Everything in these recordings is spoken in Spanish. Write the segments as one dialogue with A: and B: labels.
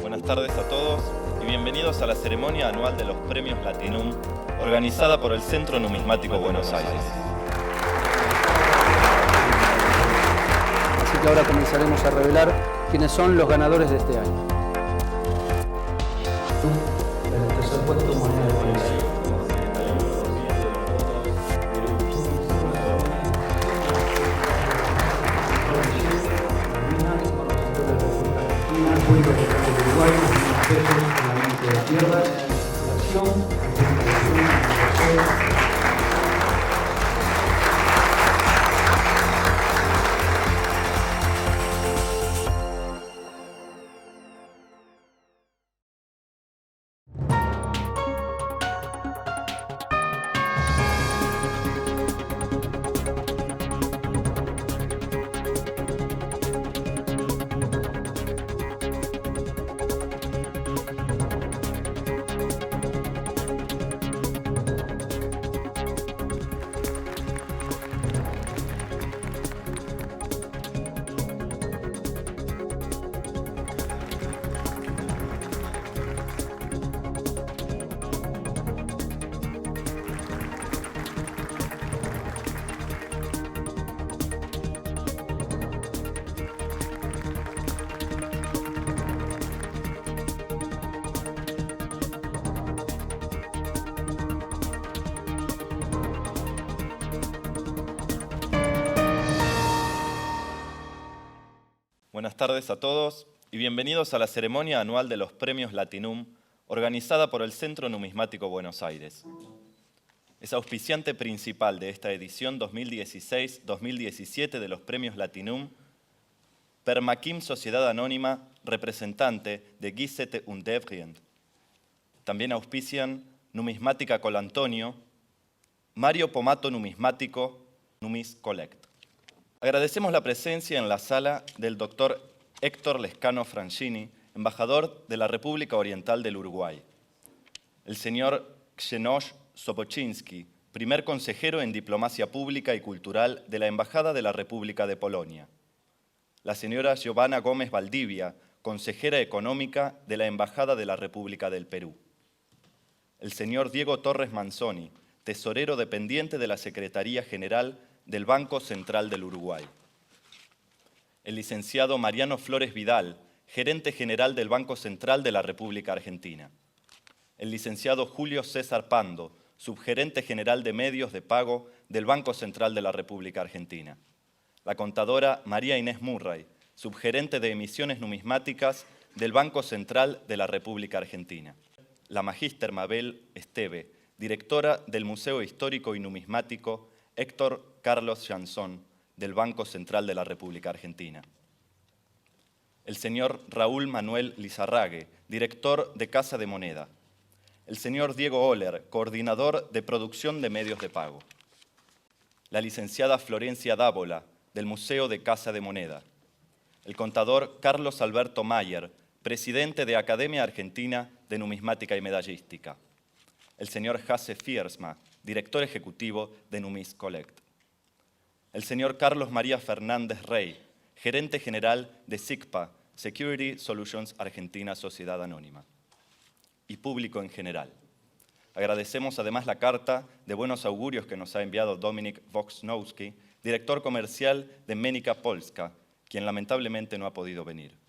A: Buenas tardes a todos y bienvenidos a la ceremonia anual de los Premios Latinum, organizada por el Centro Numismático Buenos Aires.
B: Así que ahora comenzaremos a revelar quiénes son los ganadores de este año. El tercer puesto, moneda de colección. De la tierra, la acción,
A: Buenas tardes a todos y bienvenidos a la ceremonia anual de los Premios Latinum, organizada por el Centro Numismático Buenos Aires. Es auspiciante principal de esta edición 2016-2017 de los Premios Latinum, Permaquim Sociedad Anónima, representante de Gisette und Devrient. También auspician Numismática Colantonio, Mario Pomato Numismático, Numis Collect. Agradecemos la presencia en la sala del doctor Héctor Lescano Franchini, embajador de la República Oriental del Uruguay. El señor Ksenosh Sopoczynski, primer consejero en Diplomacia Pública y Cultural de la Embajada de la República de Polonia. La señora Giovanna Gómez Valdivia, consejera económica de la Embajada de la República del Perú. El señor Diego Torres Manzoni, tesorero dependiente de la Secretaría General del Banco Central del Uruguay. El licenciado Mariano Flores Vidal, gerente general del Banco Central de la República Argentina. El licenciado Julio César Pando, subgerente general de medios de pago del Banco Central de la República Argentina. La contadora María Inés Murray, subgerente de emisiones numismáticas del Banco Central de la República Argentina. La magíster Mabel Esteve, directora del Museo Histórico y Numismático Héctor Carlos Jansson, del Banco Central de la República Argentina. El señor Raúl Manuel Lizarrague, director de Casa de Moneda. El señor Diego Oller, coordinador de producción de medios de pago. La licenciada Florencia Dávola, del Museo de Casa de Moneda. El contador Carlos Alberto Mayer, presidente de Academia Argentina de Numismática y Medallística. El señor Hasse Fiersma, director ejecutivo de Numis Collect. El señor Carlos María Fernández Rey, gerente general de SICPA, Security Solutions Argentina Sociedad Anónima. Y público en general. Agradecemos además la carta de buenos augurios que nos ha enviado Dominik Voksnowski, director comercial de Menica Polska, quien lamentablemente no ha podido venir.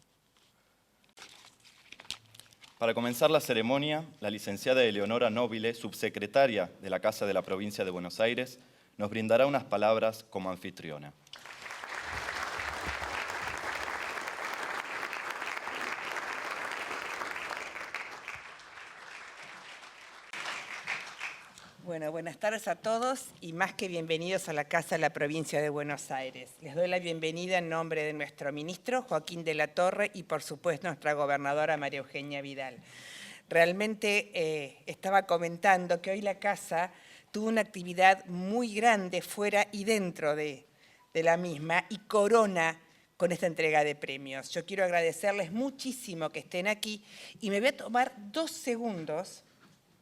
A: Para comenzar la ceremonia, la licenciada Eleonora Nobile, subsecretaria de la Casa de la Provincia de Buenos Aires, nos brindará unas palabras como anfitriona.
C: Bueno, buenas tardes a todos y más que bienvenidos a la Casa de la Provincia de Buenos Aires. Les doy la bienvenida en nombre de nuestro ministro Joaquín de la Torre y por supuesto nuestra gobernadora María Eugenia Vidal. Realmente estaba comentando que hoy la Casa tuvo una actividad muy grande fuera y dentro de la misma y corona con esta entrega de premios. Yo quiero agradecerles muchísimo que estén aquí y me voy a tomar 2 segundos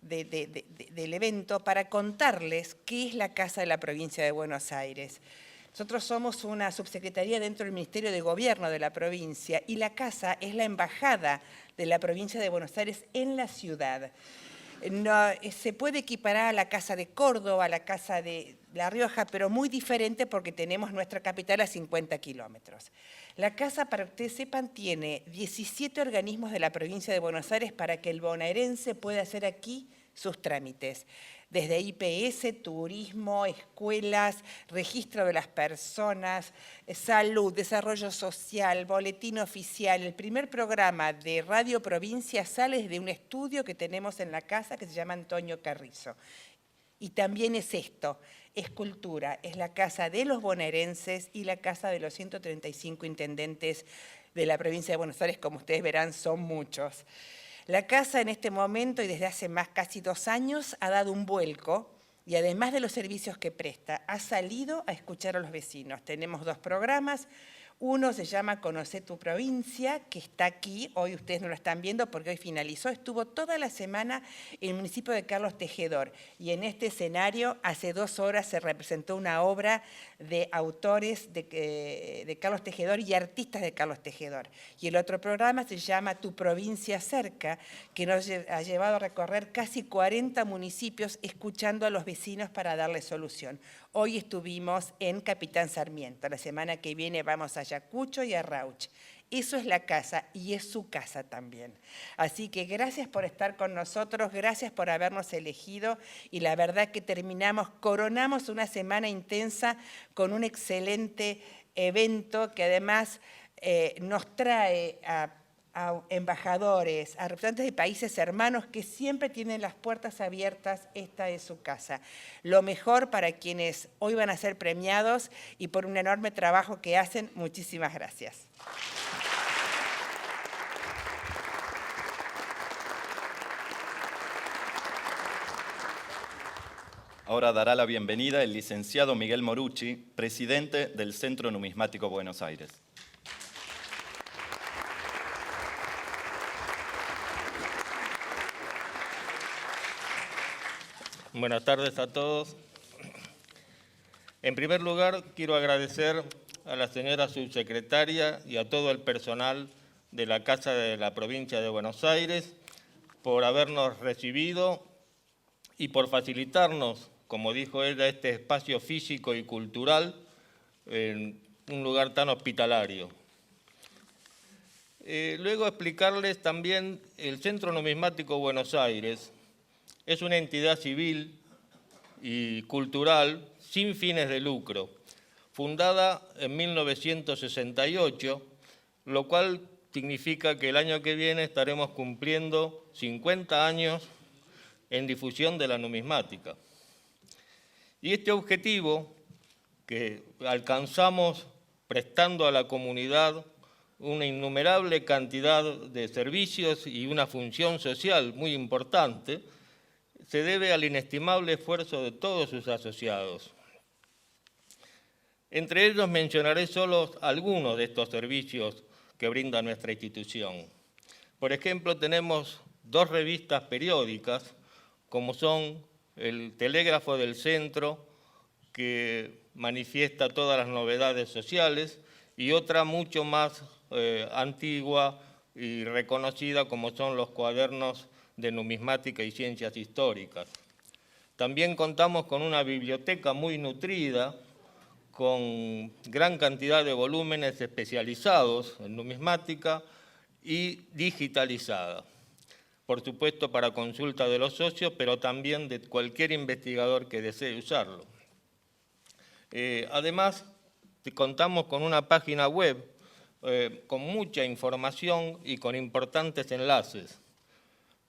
C: del evento para contarles qué es la Casa de la Provincia de Buenos Aires. Nosotros somos una subsecretaría dentro del Ministerio de Gobierno de la provincia y la Casa es la embajada de la Provincia de Buenos Aires en la ciudad. No, se puede equiparar a la Casa de Córdoba, a la Casa de La Rioja, pero muy diferente porque tenemos nuestra capital a 50 kilómetros. La Casa, para que ustedes sepan, tiene 17 organismos de la provincia de Buenos Aires para que el bonaerense pueda hacer aquí sus trámites. Desde IPS, turismo, escuelas, registro de las personas, salud, desarrollo social, boletín oficial. El primer programa de Radio Provincia sale de un estudio que tenemos en la Casa que se llama Antonio Carrizo. Y también es esto, es cultura, es la casa de los bonaerenses y la casa de los 135 intendentes de la provincia de Buenos Aires, como ustedes verán, son muchos. La Casa en este momento y desde hace casi 2 años ha dado un vuelco y además de los servicios que presta, ha salido a escuchar a los vecinos. Tenemos 2 programas. Uno se llama Conoce tu provincia, que está aquí, hoy ustedes no lo están viendo porque hoy finalizó, estuvo toda la semana en el municipio de Carlos Tejedor y en este escenario hace 2 horas se representó una obra de autores de Carlos Tejedor y artistas de Carlos Tejedor. Y el otro programa se llama Tu provincia cerca, que nos ha llevado a recorrer casi 40 municipios escuchando a los vecinos para darles solución. Hoy estuvimos en Capitán Sarmiento, la semana que viene vamos a Ayacucho y a Rauch. Eso es la Casa y es su casa también. Así que gracias por estar con nosotros, gracias por habernos elegido y la verdad que coronamos una semana intensa con un excelente evento que además nos trae a embajadores, a representantes de países hermanos que siempre tienen las puertas abiertas, esta es su casa. Lo mejor para quienes hoy van a ser premiados y por un enorme trabajo que hacen, muchísimas gracias.
A: Ahora dará la bienvenida el licenciado Miguel Morucci, presidente del Centro Numismático Buenos Aires.
D: Buenas tardes a todos. En primer lugar, quiero agradecer a la señora subsecretaria y a todo el personal de la Casa de la Provincia de Buenos Aires por habernos recibido y por facilitarnos, como dijo ella, este espacio físico y cultural en un lugar tan hospitalario. Luego explicarles también el Centro Numismático Buenos Aires. Es una entidad civil y cultural sin fines de lucro, fundada en 1968, lo cual significa que el año que viene estaremos cumpliendo 50 años en difusión de la numismática. Y este objetivo que alcanzamos prestando a la comunidad una innumerable cantidad de servicios y una función social muy importante, se debe al inestimable esfuerzo de todos sus asociados. Entre ellos mencionaré solo algunos de estos servicios que brinda nuestra institución. Por ejemplo, tenemos 2 revistas periódicas, como son el Telégrafo del Centro, que manifiesta todas las novedades sociales, y otra mucho más antigua y reconocida, como son los cuadernos de numismática y ciencias históricas. También contamos con una biblioteca muy nutrida, con gran cantidad de volúmenes especializados en numismática y digitalizada. Por supuesto, para consulta de los socios, pero también de cualquier investigador que desee usarlo. Además, contamos con una página web con mucha información y con importantes enlaces.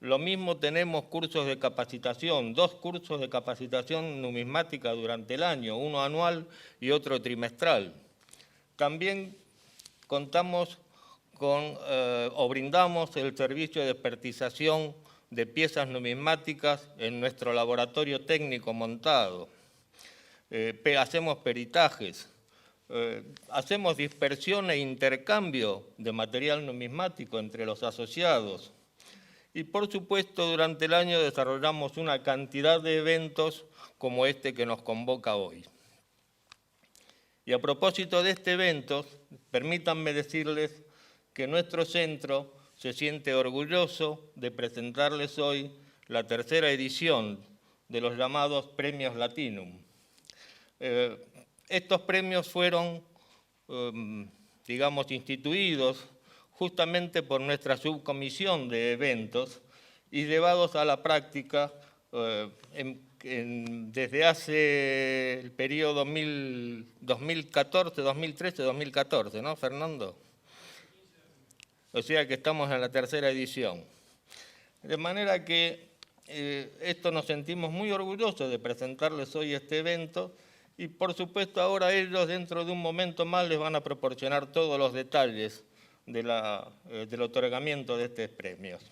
D: Lo mismo tenemos cursos de capacitación, 2 cursos de capacitación numismática durante el año, uno anual y otro trimestral. También contamos con o brindamos el servicio de expertización de piezas numismáticas en nuestro laboratorio técnico montado. Hacemos peritajes, hacemos dispersión e intercambio de material numismático entre los asociados. Y, por supuesto, durante el año desarrollamos una cantidad de eventos como este que nos convoca hoy. Y a propósito de este evento, permítanme decirles que nuestro centro se siente orgulloso de presentarles hoy la 3ª edición de los llamados Premios Latinum. Estos premios fueron, digamos, instituidos justamente por nuestra subcomisión de eventos y llevados a la práctica desde hace el periodo 2014, 2013, 2014, ¿no, Fernando? O sea que estamos en la 3ª edición. De manera que esto nos sentimos muy orgullosos de presentarles hoy este evento y, por supuesto, ahora ellos dentro de un momento más les van a proporcionar todos los detalles del otorgamiento de estos premios.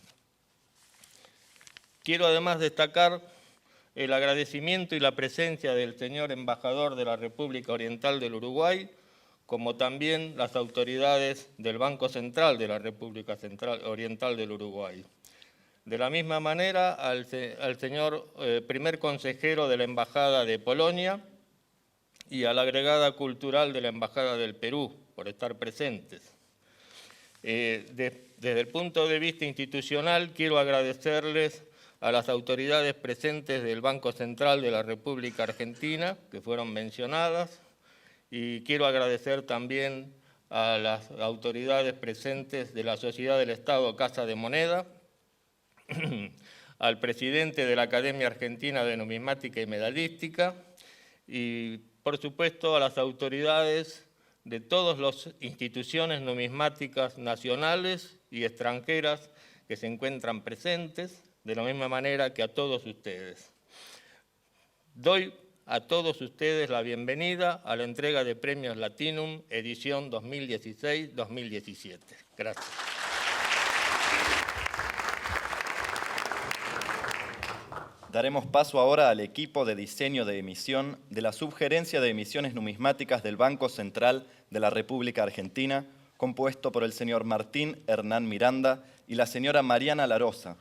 D: Quiero además destacar el agradecimiento y la presencia del señor embajador de la República Oriental del Uruguay, como también las autoridades del Banco Central de la República Oriental del Uruguay. De la misma manera, al señor primer consejero de la Embajada de Polonia y a la agregada cultural de la Embajada del Perú, por estar presentes. Desde el punto de vista institucional, quiero agradecerles a las autoridades presentes del Banco Central de la República Argentina, que fueron mencionadas, y quiero agradecer también a las autoridades presentes de la Sociedad del Estado Casa de Moneda, al presidente de la Academia Argentina de Numismática y Medallística, y por supuesto a las autoridades de todas las instituciones numismáticas nacionales y extranjeras que se encuentran presentes, de la misma manera que a todos ustedes. Doy a todos ustedes la bienvenida a la entrega de Premios Latinum, edición 2016-2017. Gracias.
A: Daremos paso ahora al equipo de diseño de emisión de la Subgerencia de Emisiones Numismáticas del Banco Central de la República Argentina, compuesto por el señor Martín Hernán Miranda y la señora Mariana Larosa.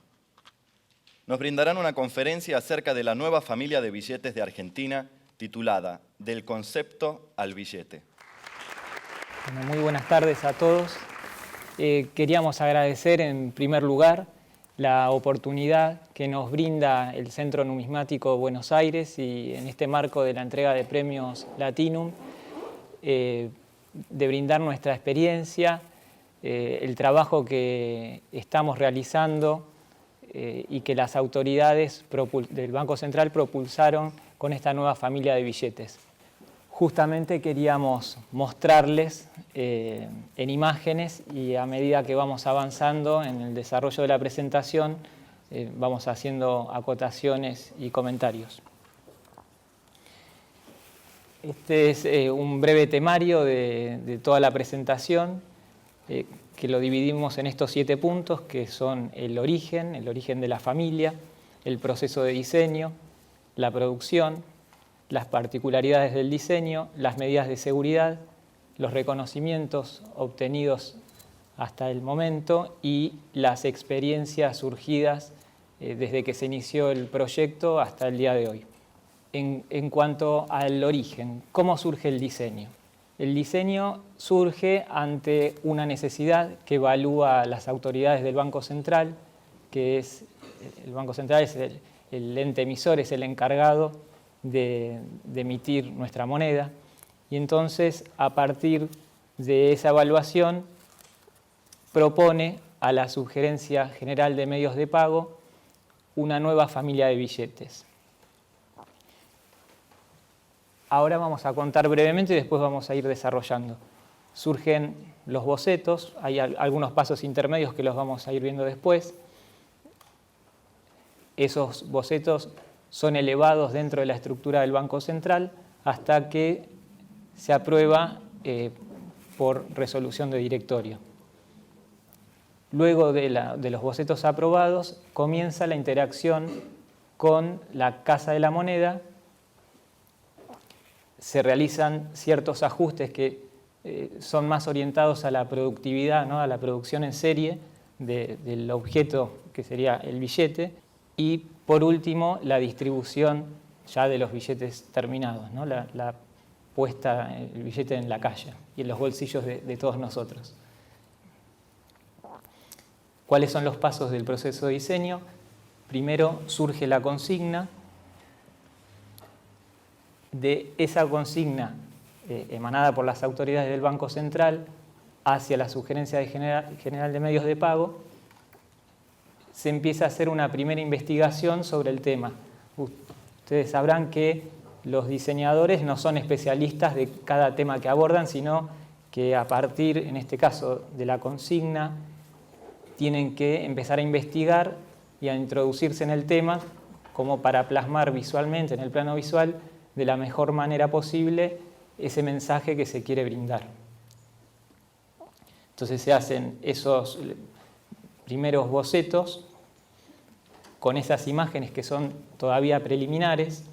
A: Nos brindarán una conferencia acerca de la nueva familia de billetes de Argentina, titulada Del concepto al billete.
E: Bueno, muy buenas tardes a todos. Queríamos agradecer en primer lugar la oportunidad que nos brinda el Centro Numismático Buenos Aires y en este marco de la entrega de premios Latinum, de brindar nuestra experiencia, el trabajo que estamos realizando y que las autoridades del Banco Central propulsaron con esta nueva familia de billetes. Justamente queríamos mostrarles en imágenes y a medida que vamos avanzando en el desarrollo de la presentación, vamos haciendo acotaciones y comentarios. Este es un breve temario de toda la presentación, que lo dividimos en estos 7 puntos, que son el origen de la familia, el proceso de diseño, la producción, las particularidades del diseño, las medidas de seguridad, los reconocimientos obtenidos hasta el momento y las experiencias surgidas desde que se inició el proyecto hasta el día de hoy. En cuanto al origen, ¿cómo surge el diseño? El diseño surge ante una necesidad que evalúa las autoridades del Banco Central, el Banco Central es el ente emisor, es el encargado de emitir nuestra moneda, y entonces a partir de esa evaluación propone a la Subgerencia General de Medios de Pago una nueva familia de billetes. Ahora vamos a contar brevemente y después vamos a ir desarrollando. Surgen los bocetos, hay algunos pasos intermedios que los vamos a ir viendo después. esos bocetos son elevados dentro de la estructura del Banco Central hasta que se aprueba por resolución de directorio. Luego de los bocetos aprobados, comienza la interacción con la Casa de la Moneda. Se realizan ciertos ajustes que son más orientados a la productividad, ¿no? A la producción en serie del objeto que sería el billete. Y por último, la distribución ya de los billetes terminados, ¿no? La puesta el billete en la calle y en los bolsillos de todos nosotros. ¿Cuáles son los pasos del proceso de diseño? Primero surge la consigna. De esa consigna emanada por las autoridades del Banco Central hacia la sugerencia general de medios de pago, se empieza a hacer una primera investigación sobre el tema. Ustedes sabrán que los diseñadores no son especialistas de cada tema que abordan, sino que a partir, en este caso, de la consigna, tienen que empezar a investigar y a introducirse en el tema como para plasmar visualmente, en el plano visual, de la mejor manera posible ese mensaje que se quiere brindar. Entonces se hacen esos primeros bocetos con esas imágenes que son todavía preliminares,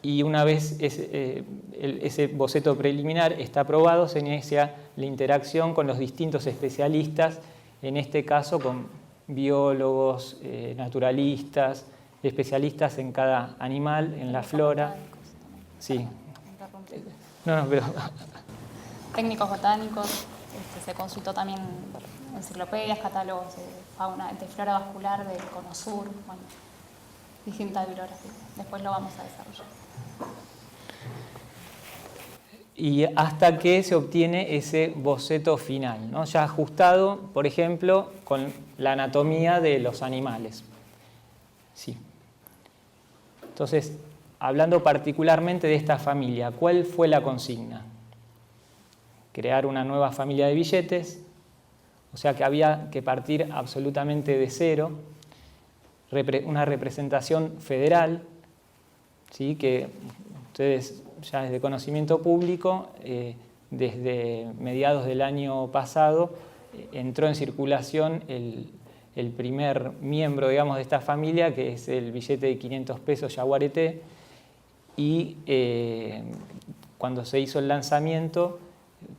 E: y una vez ese boceto preliminar está aprobado, se inicia la interacción con los distintos especialistas, en este caso con biólogos, naturalistas, especialistas en cada animal, en la flora. Sí. No, pero...
F: Técnicos botánicos, se consultó también enciclopedias, catálogos de fauna, de flora vascular, del Cono Sur, bueno, distintas bibliografías. Después lo vamos a desarrollar.
E: Y hasta que se obtiene ese boceto final, ¿no? Ya ajustado, por ejemplo, con la anatomía de los animales. Sí. Entonces, hablando particularmente de esta familia, ¿cuál fue la consigna? Crear una nueva familia de billetes, o sea que había que partir absolutamente de cero, una representación federal, ¿sí? Que ustedes ya es de conocimiento público, desde mediados del año pasado entró en circulación el primer miembro, digamos, de esta familia, que es el billete de 500 pesos Yaguareté, y cuando se hizo el lanzamiento,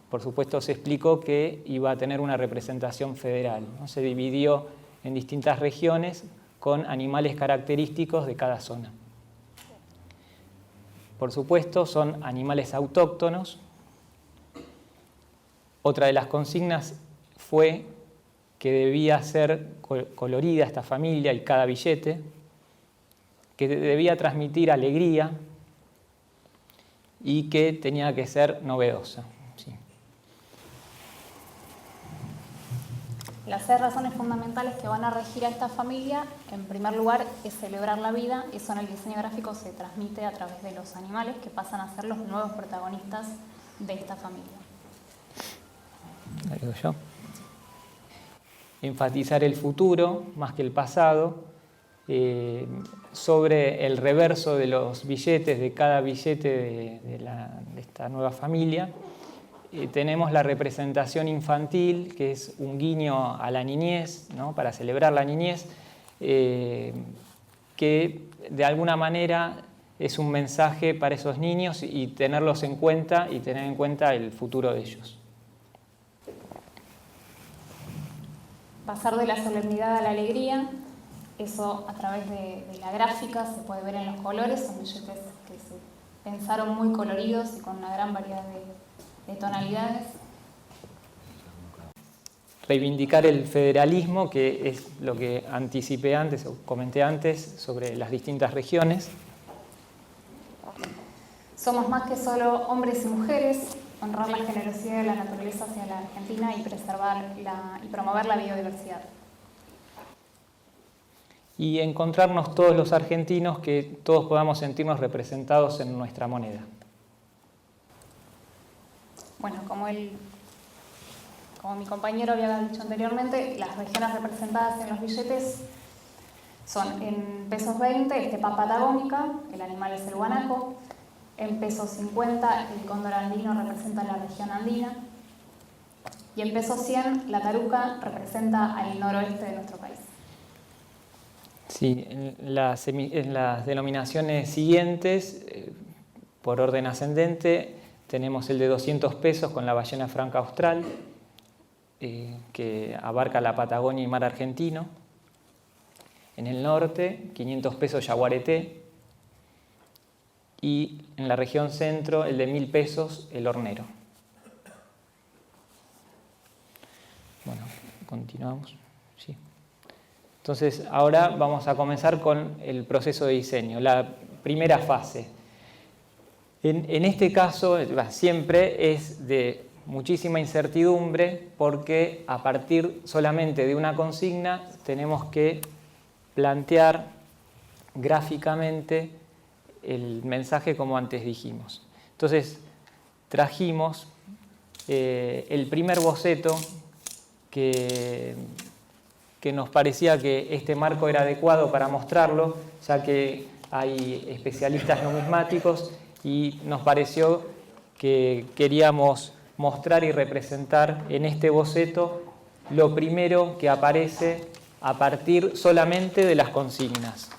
E: por supuesto se explicó que iba a tener una representación federal, ¿no? Se dividió en distintas regiones con animales característicos de cada zona. Por supuesto, son animales autóctonos. Otra de las consignas fue que debía ser colorida esta familia y cada billete, que debía transmitir alegría y que tenía que ser novedosa. Sí.
F: Las 6 razones fundamentales que van a regir a esta familia, en primer lugar, es celebrar la vida. Eso en el diseño gráfico se transmite a través de los animales, que pasan a ser los nuevos protagonistas de esta familia.
E: ¿Lo digo yo? Enfatizar el futuro más que el pasado. Sobre el reverso de los billetes, de cada billete de esta nueva familia, tenemos la representación infantil, que es un guiño a la niñez, ¿no? Para celebrar la niñez, que de alguna manera es un mensaje para esos niños y tenerlos en cuenta y tener en cuenta el futuro de ellos.
F: Pasar de la solemnidad a la alegría, eso a través de la gráfica se puede ver en los colores, son billetes que se pensaron muy coloridos y con una gran variedad de tonalidades.
E: Reivindicar el federalismo, que es lo que anticipé antes o comenté antes sobre las distintas regiones.
F: Somos más que solo hombres y mujeres, honrar la generosidad de la naturaleza hacia la Argentina y preservar y promover la biodiversidad.
E: Y encontrarnos todos los argentinos, que todos podamos sentirnos representados en nuestra moneda.
F: Bueno, como mi compañero había dicho anteriormente, las regiones representadas en los billetes son en En pesos 20, estepa patagónica, el animal es el guanaco. En pesos 50, el cóndor andino representa la región andina. Y en pesos 100, la taruca representa al noroeste de nuestro país.
E: Sí, en las denominaciones siguientes, por orden ascendente, tenemos el de 200 pesos con la ballena franca austral, que abarca la Patagonia y mar argentino. En el norte, 500 pesos yaguareté. Y en la región centro, el de 1000 pesos, el hornero. Bueno, continuamos. Sí. Entonces, ahora vamos a comenzar con el proceso de diseño, la primera fase. En este caso, siempre es de muchísima incertidumbre porque a partir solamente de una consigna tenemos que plantear gráficamente el mensaje como antes dijimos. Entonces, trajimos el primer boceto que nos parecía que este marco era adecuado para mostrarlo, ya que hay especialistas numismáticos y nos pareció que queríamos mostrar y representar en este boceto lo primero que aparece a partir solamente de las consignas.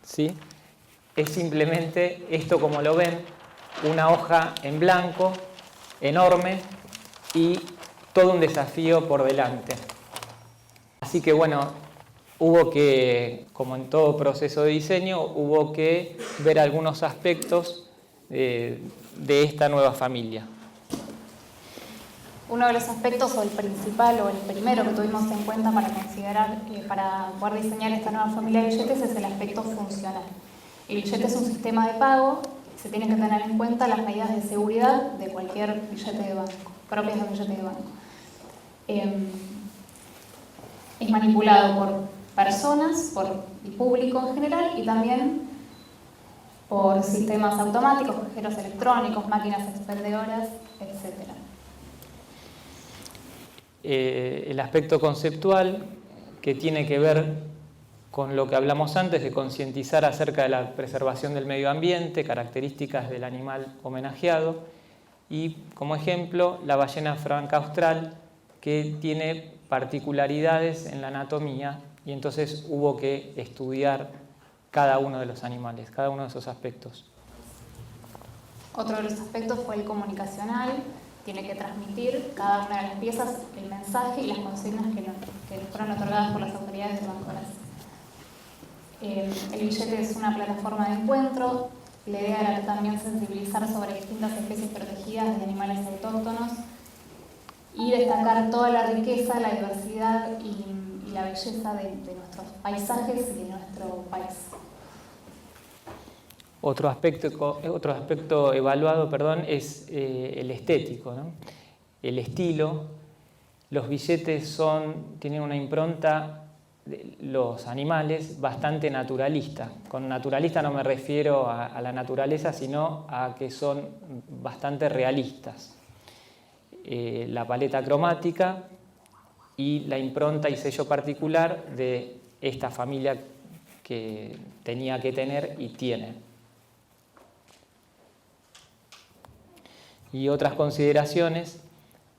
E: ¿Sí? Es simplemente esto, como lo ven, una hoja en blanco, enorme, y todo un desafío por delante. Así que bueno, hubo que, como en todo proceso de diseño, hubo que ver algunos aspectos de esta nueva familia.
F: Uno de los aspectos, o el principal, o el primero que tuvimos en cuenta para considerar, para poder diseñar esta nueva familia de billetes, es el aspecto funcional. El billete es un sistema de pago, se tienen que tener en cuenta las medidas de seguridad de cualquier billete de banco, propias de un billete de banco. Es manipulado por personas, por el público en general, y también por sistemas automáticos, cajeros electrónicos, máquinas expendedoras, etc.
E: El aspecto conceptual, que tiene que ver con lo que hablamos antes, de concientizar acerca de la preservación del medio ambiente, características del animal homenajeado, y como ejemplo la ballena franca austral, que tiene particularidades en la anatomía, y entonces hubo que estudiar cada uno de los animales, cada uno de esos aspectos.
F: Otro de los aspectos fue el comunicacional. Tiene que transmitir cada una de las piezas el mensaje y las consignas que les fueron otorgadas por las autoridades de Banco Nación. El billete es una plataforma de encuentro. La idea era también sensibilizar sobre distintas especies protegidas de animales autóctonos y destacar toda la riqueza, la diversidad y la belleza de nuestros paisajes y de nuestro país.
E: Otro aspecto evaluado, es el estético, ¿no? El estilo. Los billetes tienen una impronta, los animales, bastante naturalista. Con naturalista no me refiero a la naturaleza, sino a que son bastante realistas. La paleta cromática y la impronta y sello particular de esta familia que tenía que tener y tiene. Y otras consideraciones,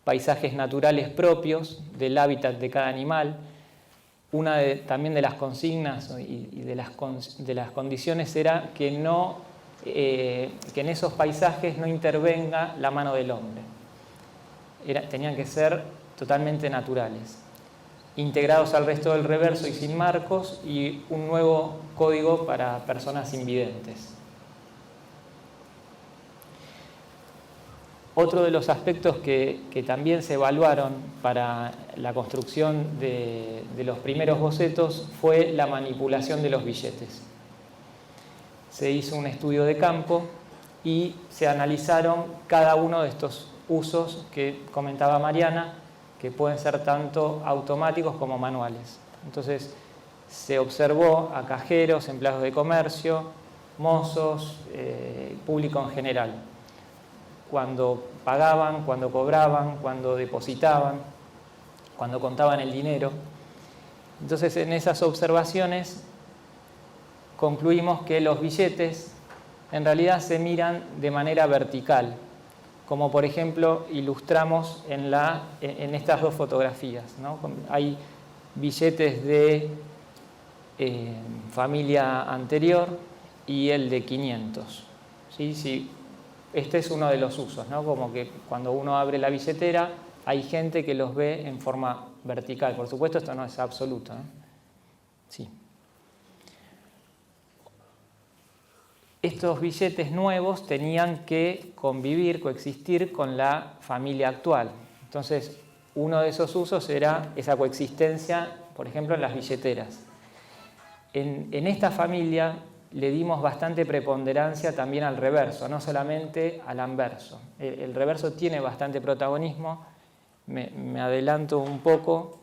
E: paisajes naturales propios del hábitat de cada animal. Una también de las consignas y de las condiciones era que en esos paisajes no intervenga la mano del hombre. Tenían que ser totalmente naturales, integrados al resto del reverso y sin marcos, y un nuevo código para personas invidentes. Otro de los aspectos que también se evaluaron para la construcción de los primeros bocetos fue la manipulación de los billetes. Se hizo un estudio de campo y se analizaron cada uno de estos usos que comentaba Mariana, que pueden ser tanto automáticos como manuales. Entonces, se observó a cajeros, empleados de comercio, mozos, público en general, cuando pagaban, cuando cobraban, cuando depositaban. cuando contaban el dinero. Entonces, en esas observaciones concluimos que los billetes en realidad se miran de manera vertical, como por ejemplo ilustramos en estas dos fotografías, ¿no? Hay billetes de familia anterior y el de 500. ¿Sí? Sí, este es uno de los usos, ¿no? Como que cuando uno abre la billetera hay gente que los ve en forma vertical. Por supuesto, esto no es absoluto, ¿no? Sí. Estos billetes nuevos tenían que convivir, coexistir con la familia actual. Entonces, uno de esos usos era esa coexistencia, por ejemplo, en las billeteras. En esta familia le dimos bastante preponderancia también al reverso, no solamente al anverso. El reverso tiene bastante protagonismo. Me adelanto un poco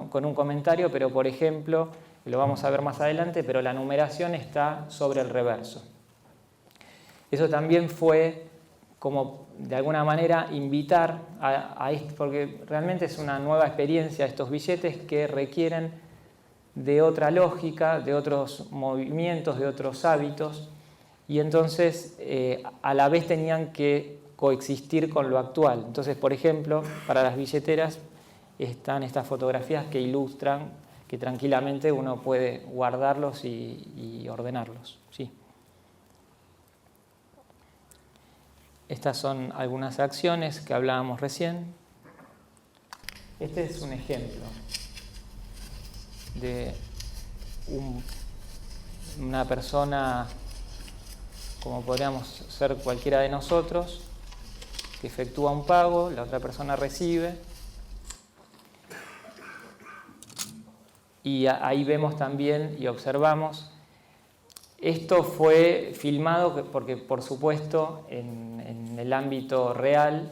E: con un comentario, pero por ejemplo, lo vamos a ver más adelante, pero la numeración está sobre el reverso. Eso también fue como de alguna manera invitar a esto, porque realmente es una nueva experiencia estos billetes que requieren de otra lógica, de otros movimientos, de otros hábitos, y entonces a la vez tenían que coexistir con lo actual. Entonces, por ejemplo, para las billeteras están estas fotografías que ilustran que tranquilamente uno puede guardarlos y ordenarlos. Sí. Estas son algunas acciones que hablábamos recién. Este es un ejemplo de una persona, como podríamos ser cualquiera de nosotros, que efectúa un pago, la otra persona recibe. Y ahí vemos también y observamos. Esto fue filmado porque, por supuesto, en el ámbito real,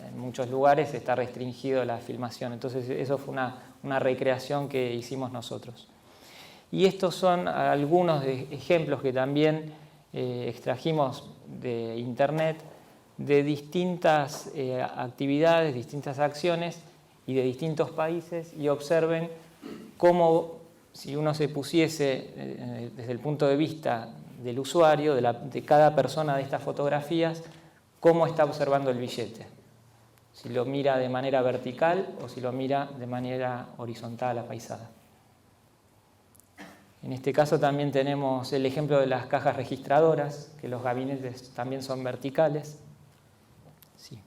E: en muchos lugares está restringido la filmación. Entonces, eso fue una recreación que hicimos nosotros. Y estos son algunos de ejemplos que también extrajimos de Internet de distintas actividades, distintas acciones y de distintos países, y observen cómo, si uno se pusiese desde el punto de vista del usuario, de cada persona de estas fotografías, cómo está observando el billete. Si lo mira de manera vertical o si lo mira de manera horizontal, apaisada. En este caso también tenemos el ejemplo de las cajas registradoras, que los gabinetes también son verticales. Sí.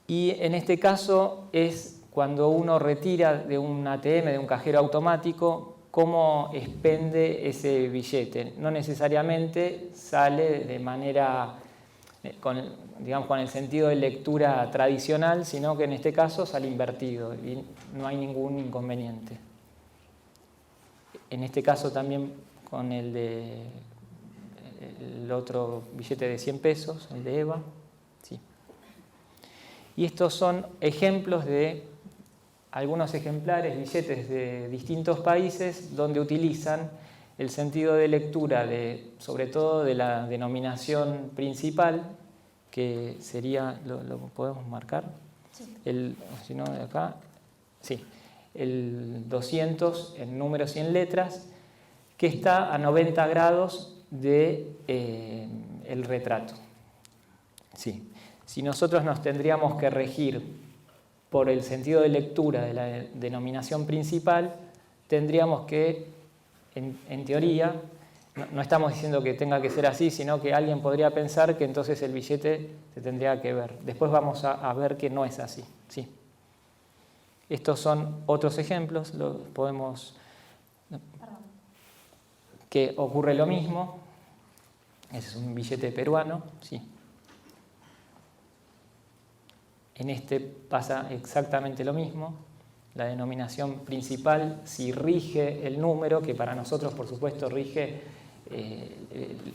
E: Y en este caso es cuando uno retira de un ATM, de un cajero automático, cómo expende ese billete. No necesariamente sale de manera, con el sentido de lectura tradicional, sino que en este caso sale invertido y no hay ningún inconveniente. En este caso también con el otro billete de 100 pesos, el de Eva. Sí. Y estos son ejemplos de algunos ejemplares, billetes de distintos países, donde utilizan el sentido de lectura, sobre todo de la denominación principal, que sería, ¿lo podemos marcar? Sí. Si no, de acá, sí, el 200 en números y en letras, que está a 90 grados del retrato. Sí. Si nosotros nos tendríamos que regir por el sentido de lectura de la denominación principal, tendríamos que, en teoría, no estamos diciendo que tenga que ser así, sino que alguien podría pensar que entonces el billete se tendría que ver. Después vamos a ver que no es así. Sí. Estos son otros ejemplos, podemos... que ocurre lo mismo. Ese es un billete peruano, sí. En este pasa exactamente lo mismo. La denominación principal, si rige el número, que para nosotros, por supuesto, rige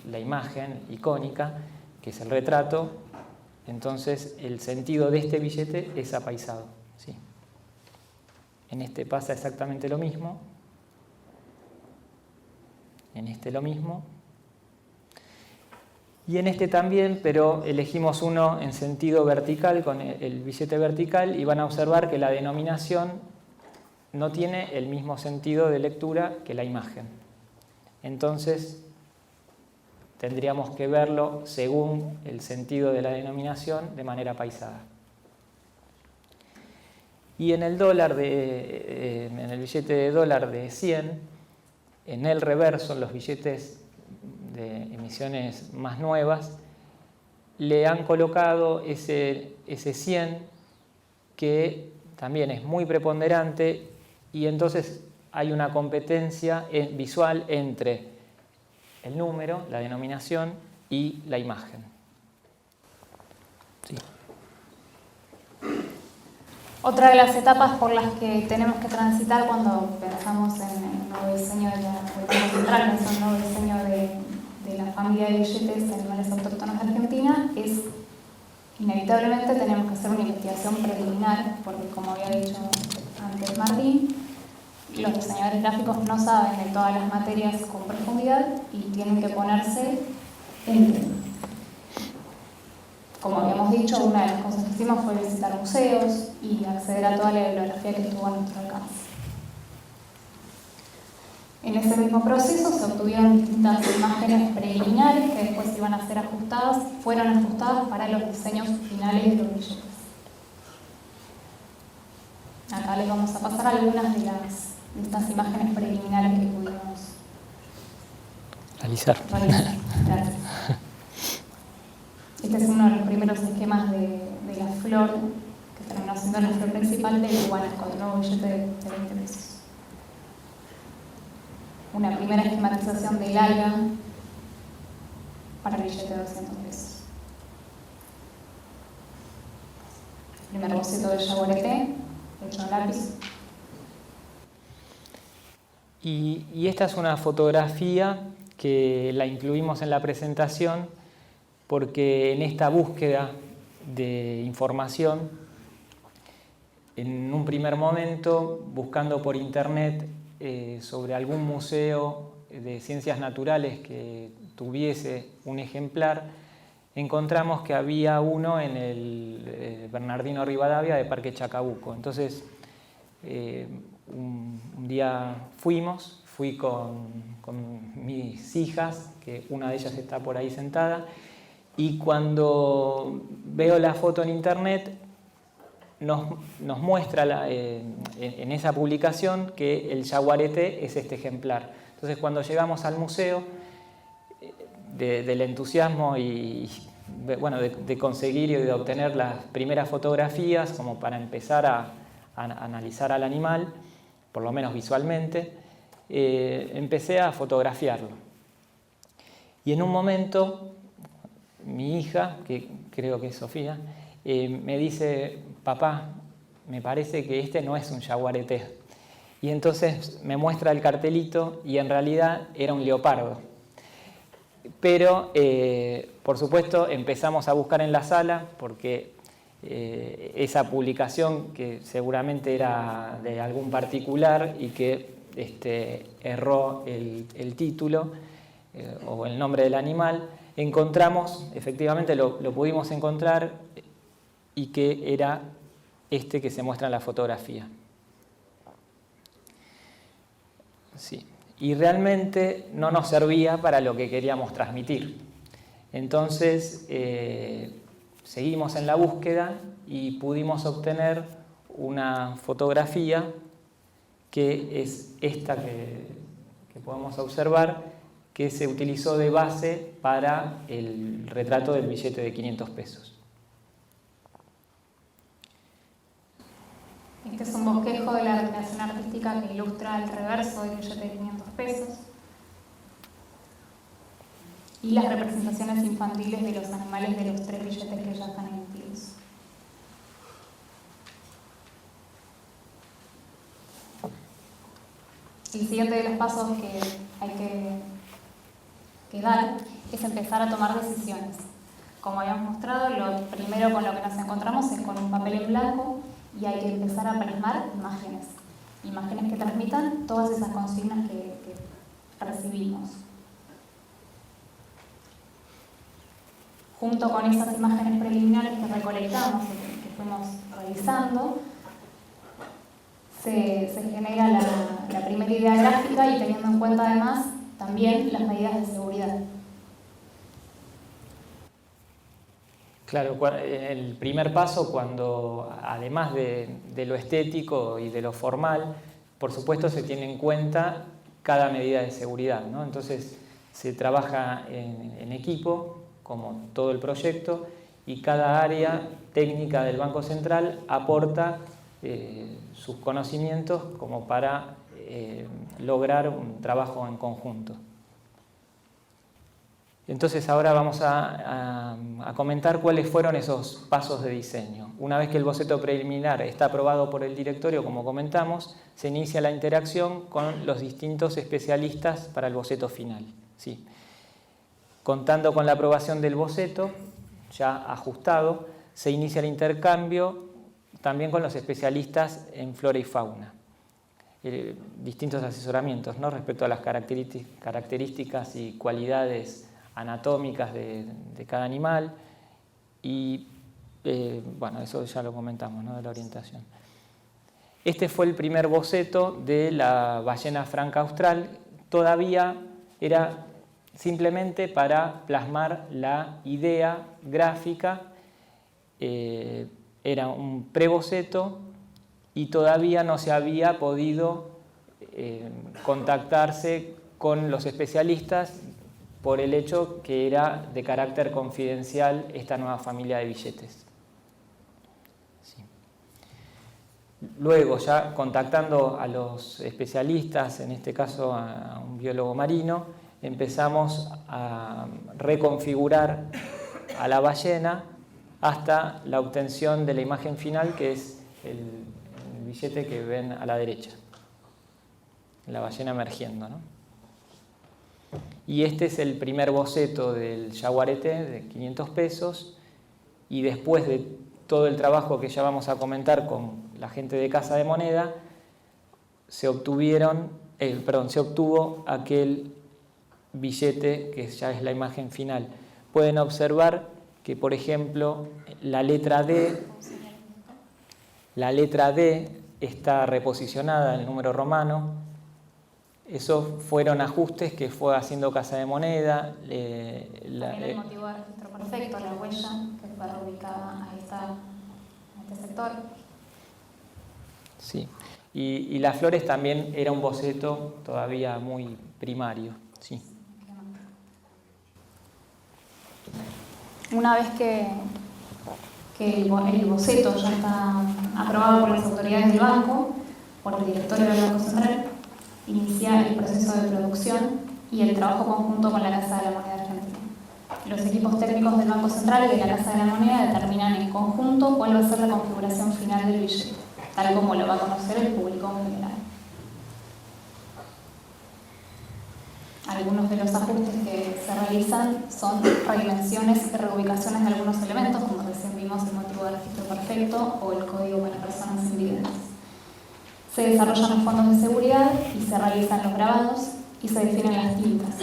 E: la imagen icónica, que es el retrato, entonces el sentido de este billete es apaisado. ¿Sí? En este pasa exactamente lo mismo. En este lo mismo. Y en este también, pero elegimos uno en sentido vertical, con el billete vertical, y van a observar que la denominación no tiene el mismo sentido de lectura que la imagen. Entonces, tendríamos que verlo según el sentido de la denominación de manera paisada. Y en el en el billete de dólar de 100, en el reverso, en los billetes de emisiones más nuevas, le han colocado ese 100 que también es muy preponderante, y entonces hay una competencia visual entre el número, la denominación y la imagen. Sí.
F: Otra de las etapas por las que tenemos que transitar cuando pensamos en el nuevo diseño de el nuevo diseño de la familia de billetes de animales autóctonos de Argentina es, inevitablemente, tenemos que hacer una investigación preliminar, porque, como había dicho antes Martín, los diseñadores gráficos no saben de todas las materias con profundidad y tienen que ponerse en... Como habíamos dicho, una de las cosas que hicimos fue visitar museos y acceder a toda la bibliografía que estuvo a nuestro alcance. En ese mismo proceso se obtuvieron distintas imágenes preliminares que después iban a ser ajustadas, fueron ajustadas para los diseños finales de los billetes. Acá les vamos a pasar algunas de estas imágenes preliminares que pudimos
E: realizar.
F: Gracias. Este es uno de los primeros esquemas de la flor, que terminó siendo la flor principal del guanaco, del nuevo billete de 20 pesos. Una primera esquematización del alga para el billete de 200 pesos. El primer boceto del yaguareté, hecho en lápiz.
E: Y esta es una fotografía que la incluimos en la presentación porque en esta búsqueda de información, en un primer momento, buscando por internet sobre algún museo de ciencias naturales que tuviese un ejemplar, encontramos que había uno en el Bernardino Rivadavia de Parque Chacabuco. Entonces, un día fui con mis hijas, que una de ellas está por ahí sentada, y cuando veo la foto en internet, nos muestra en esa publicación que el yaguareté es este ejemplar. Entonces, cuando llegamos al museo, del entusiasmo y bueno, de conseguir y de obtener las primeras fotografías como para empezar a analizar al animal, por lo menos visualmente, empecé a fotografiarlo. Y en un momento, mi hija, que creo que es Sofía, me dice: papá, me parece que este no es un yaguareté. Y entonces me muestra el cartelito y en realidad era un leopardo. Pero, por supuesto, empezamos a buscar en la sala porque esa publicación, que seguramente era de algún particular y que erró el título o el nombre del animal, encontramos, efectivamente lo pudimos encontrar, y que era este que se muestra en la fotografía. Sí. Y realmente no nos servía para lo que queríamos transmitir. Entonces, seguimos en la búsqueda y pudimos obtener una fotografía que es esta que podemos observar, que se utilizó de base para el retrato del billete de 500 pesos.
F: Este es un bosquejo de la recreación artística que ilustra el reverso del billete de 500 pesos y las representaciones infantiles de los animales de los 3 billetes que ya están emitidos. El siguiente de los pasos que hay que dar es empezar a tomar decisiones. Como habíamos mostrado, lo primero con lo que nos encontramos es con un papel en blanco y hay que empezar a plasmar imágenes que transmitan todas esas consignas que recibimos. junto con esas imágenes preliminares que recolectamos y que fuimos revisando, se genera la primera idea gráfica y teniendo en cuenta además también las medidas de seguridad.
E: Claro, el primer paso, cuando además de lo estético y de lo formal, por supuesto se tiene en cuenta cada medida de seguridad, ¿no? Entonces se trabaja en equipo, como todo el proyecto, y cada área técnica del Banco Central aporta sus conocimientos como para lograr un trabajo en conjunto. Entonces ahora vamos a comentar cuáles fueron esos pasos de diseño. Una vez que el boceto preliminar está aprobado por el directorio, como comentamos, se inicia la interacción con los distintos especialistas para el boceto final. Sí. Contando con la aprobación del boceto, ya ajustado, se inicia el intercambio también con los especialistas en flora y fauna. Distintos asesoramientos, ¿no?, respecto a las características y cualidades anatómicas de cada animal y, bueno, eso ya lo comentamos, ¿no?, de la orientación. Este fue el primer boceto de la ballena franca austral. Todavía era simplemente para plasmar la idea gráfica. Era un preboceto y todavía no se había podido contactarse con los especialistas por el hecho que era de carácter confidencial esta nueva familia de billetes. Sí. Luego, ya contactando a los especialistas, en este caso a un biólogo marino, empezamos a reconfigurar a la ballena hasta la obtención de la imagen final, que es el billete que ven a la derecha, la ballena emergiendo, ¿no? Y este es el primer boceto del yaguareté de 500 pesos, y después de todo el trabajo que ya vamos a comentar con la gente de Casa de Moneda, se obtuvo aquel billete que ya es la imagen final. Pueden observar que, por ejemplo, la letra D está reposicionada en el número romano. Esos fueron ajustes que fue haciendo Casa de Moneda.
F: También el motivo de registro perfecto, la huella, que fue reubicada en este sector.
E: Sí, y las flores también era un boceto todavía muy primario. Sí.
F: Una vez que el boceto ya está aprobado por las autoridades del banco, por el directorio del Banco Central, inicia el proceso de producción y el trabajo conjunto con la Casa de la Moneda Argentina. Los equipos técnicos del Banco Central y de la Casa de la Moneda determinan en conjunto cuál va a ser la configuración final del billete, tal como lo va a conocer el público en general. Algunos de los ajustes que se realizan son redimensiones y reubicaciones de algunos elementos, como recién vimos el motivo de registro perfecto o el código para personas invidentes. Se desarrollan los fondos de seguridad y se realizan los grabados y se definen las tintas.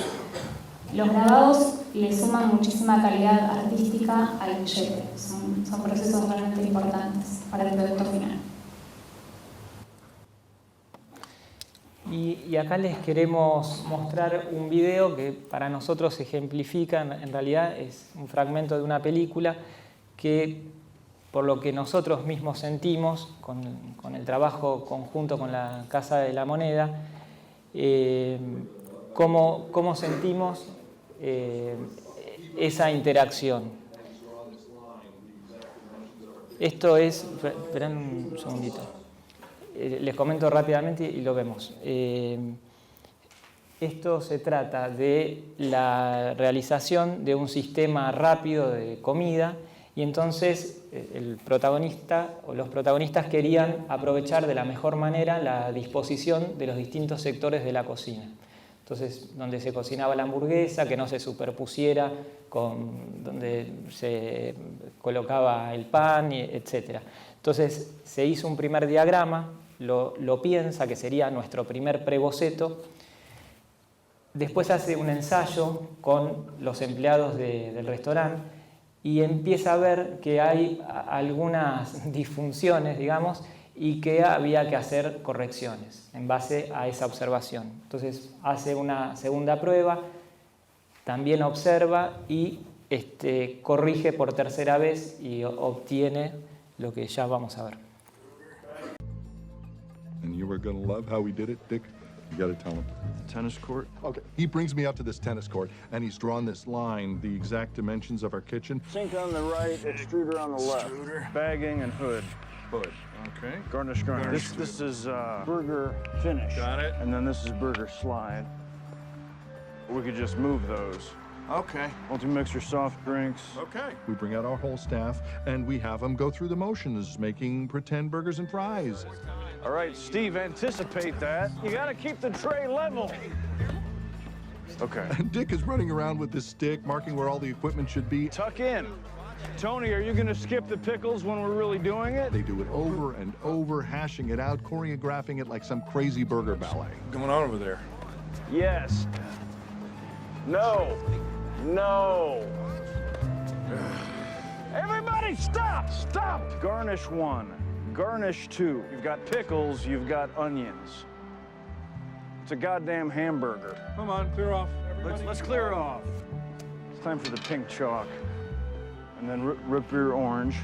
F: Los grabados le suman muchísima calidad artística al billete. Son procesos realmente importantes para el producto final.
E: Y acá les queremos mostrar un video que para nosotros ejemplifica, en realidad es un fragmento de una película que, por lo que nosotros mismos sentimos con el trabajo conjunto con la Casa de la Moneda, cómo sentimos esa interacción. Esto es... Esperan un segundito. Les comento rápidamente y lo vemos. Esto se trata de la realización de un sistema rápido de comida, y entonces el protagonista o los protagonistas querían aprovechar de la mejor manera la disposición de los distintos sectores de la cocina. Entonces, donde se cocinaba la hamburguesa, que no se superpusiera con donde se colocaba el pan, etc. Entonces, se hizo un primer diagrama, lo piensa, que sería nuestro primer preboceto. Después hace un ensayo con los empleados del restaurante y empieza a ver que hay algunas disfunciones, digamos, y que había que hacer correcciones en base a esa observación. Entonces hace una segunda prueba, también observa y corrige por tercera vez y obtiene lo que ya vamos a ver.
G: And you were going to love how we did it, Dick. You got to tell him.
H: Tennis court?
G: Okay. He brings me out to this tennis court, and he's drawn this line, the exact dimensions of our kitchen.
H: Sink on the right, extruder on the left.
I: Extruder.
H: Bagging and hood.
I: Hood. Okay.
H: Garnish. This is burger finish.
I: Got it.
H: And then this is burger slide. We could just move those.
I: Okay.
H: Multi-mixer soft drinks.
I: Okay.
G: We bring out our whole staff, and we have them go through the motions, making pretend burgers and fries.
H: All right, Steve, anticipate that. You gotta keep the tray level. Okay.
G: And Dick is running around with this stick, marking where all the equipment should be.
H: Tuck in. Tony, are you gonna skip the pickles when we're really doing it?
G: They do it over and over, hashing it out, choreographing it like some crazy burger ballet.
I: What's going on over there?
H: Yes. No. No. Everybody stop! Stop! Garnish 1. Garnish 2. You've got pickles, you've got onions. It's a goddamn hamburger.
I: Come on, clear off.
H: Let's clear it off. It's time for the pink chalk. And then rip your orange.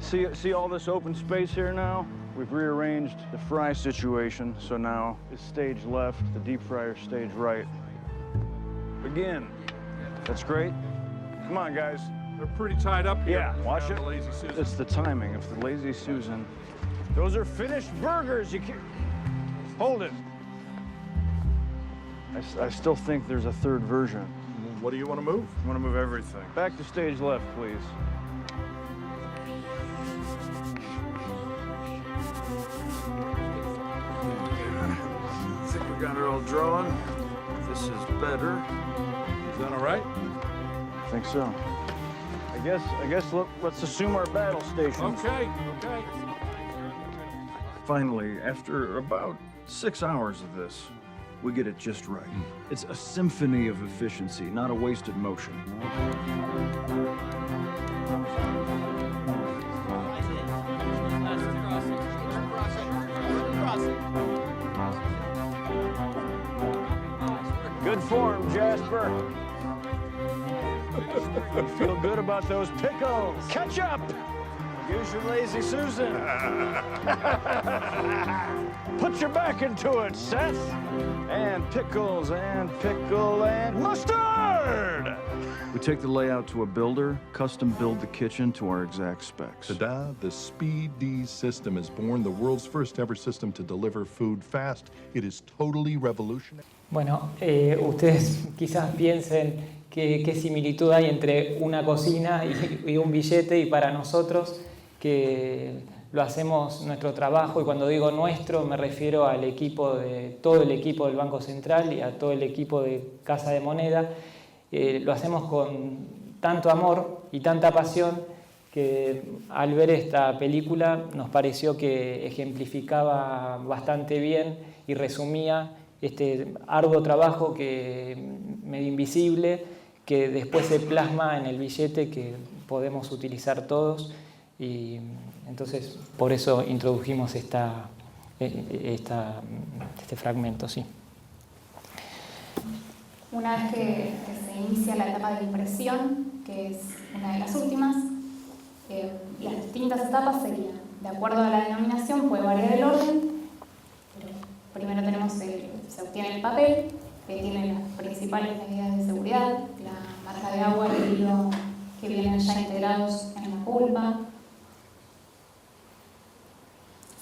H: See all this open space here now? We've rearranged the fry situation, so now it's stage left, the deep fryer stage right. Begin. That's great. Come on, guys.
I: They're pretty tied up here.
H: Yeah, watch it.
I: The Lazy Susan.
H: It's the timing of the Lazy Susan. Those are finished burgers. You can't... Hold it. I still think there's a third version.
G: What do you want to move?
H: I want to move everything. Back to stage left, please.
I: I think we got it all drawn. This is better. Is that all right?
H: I think so. I guess let's assume our battle stations.
I: Okay.
J: Finally, after about 6 hours of this, we get it just right. It's a symphony of efficiency, not a wasted motion.
H: Good form, Jasper. You feel good about those pickles. Ketchup! Use your Lazy Susan. Put your back into it, Seth. And pickles and pickle and mustard!
J: We take the layout to a builder, custom build the kitchen to our exact specs.
G: Ta-da! The Speed D system is born, the world's first ever system to deliver food fast. It is totally revolutionary.
E: Bueno, ustedes quizás piensen qué similitud hay entre una cocina y un billete, y para nosotros que lo hacemos nuestro trabajo, y cuando digo nuestro me refiero al equipo todo el equipo del Banco Central y a todo el equipo de Casa de Moneda, lo hacemos con tanto amor y tanta pasión que al ver esta película nos pareció que ejemplificaba bastante bien y resumía este arduo trabajo medio invisible que después se plasma en el billete que podemos utilizar todos, y entonces por eso introdujimos este fragmento, sí.
F: Una vez que se inicia la etapa de impresión, que es una de las últimas, las distintas etapas serían, de acuerdo a la denominación, puede variar el orden, pero primero se obtiene el papel, que tiene las principales medidas de seguridad, la marca de agua y el hilo que vienen ya integrados en la pulpa.